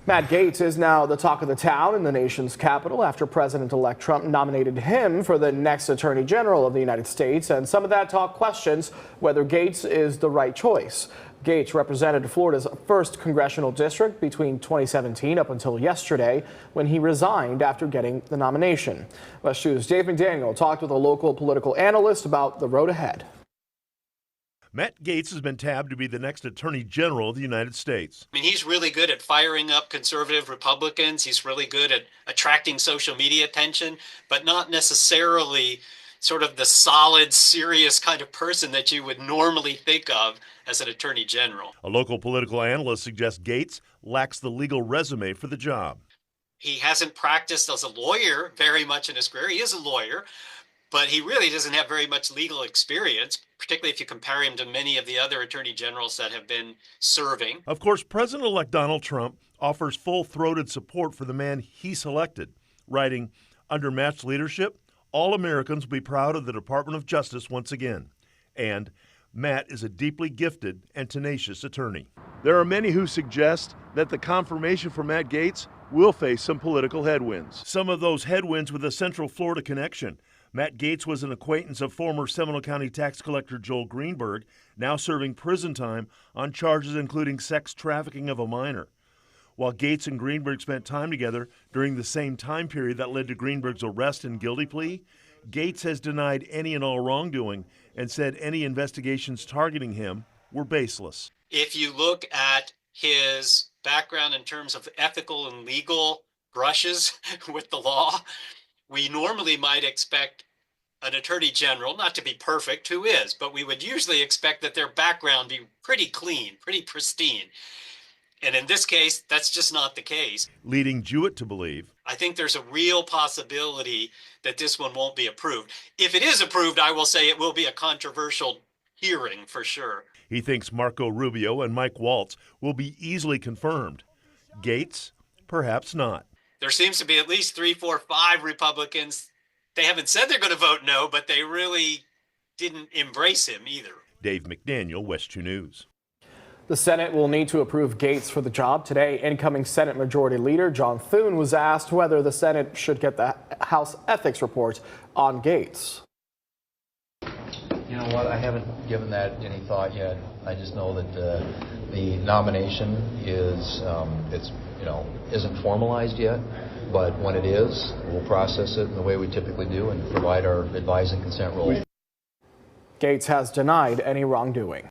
Matt Gaetz is now the talk of the town in the nation's capital after President-elect Trump nominated him for the next Attorney General of the United States, and some of that talk questions whether Gaetz is the right choice. Gaetz represented Florida's 1st congressional district between 2017 up until yesterday, when he resigned after getting the nomination. West 2's Dave McDaniel talked with a local political analyst about the road ahead. Matt Gaetz has been tabbed to be the next Attorney General of the United States. I mean, he's really good at firing up conservative Republicans. He's really good at attracting social media attention, but not necessarily sort of the solid, serious kind of person that you would normally think of as an Attorney General. A local political analyst suggests Gaetz lacks the legal resume for the job. He hasn't practiced as a lawyer very much in his career. He is a lawyer, but he really doesn't have very much legal experience, particularly if you compare him to many of the other attorney generals that have been serving. Of course, President-elect Donald Trump offers full-throated support for the man he selected, writing, "Under Matt's leadership, all Americans will be proud of the Department of Justice once again." And Matt is a deeply gifted and tenacious attorney. There are many who suggest that the confirmation for Matt Gaetz will face some political headwinds. Some of those headwinds with a Central Florida connection. Matt Gaetz was an acquaintance of former Seminole County tax collector Joel Greenberg, now serving prison time on charges including sex trafficking of a minor. While Gaetz and Greenberg spent time together during the same time period that led to Greenberg's arrest and guilty plea, Gaetz has denied any and all wrongdoing and said any investigations targeting him were baseless. If you look at his background in terms of ethical and legal brushes with the law, we normally might expect an attorney general, not to be perfect, who is, but we would usually expect that their background be pretty clean, pretty pristine. And in this case, that's just not the case. Leading Jewett to believe, I think there's a real possibility that this one won't be approved. If it is approved, I will say it will be a controversial hearing for sure. He thinks Marco Rubio and Mike Waltz will be easily confirmed. Gaetz, perhaps not. There seems to be at least 3, 4, 5 Republicans. They haven't said they're going to vote no, but they really didn't embrace him either. Dave McDaniel, West 2 News. The Senate will need to approve Gaetz for the job. Today, incoming Senate Majority Leader John Thune was asked whether the Senate should get the House ethics report on Gaetz. You know what? I haven't given that any thought yet. I just know that the nomination is isn't formalized yet, but when it is, we'll process it in the way we typically do and provide our advise and consent role. Gaetz has denied any wrongdoing.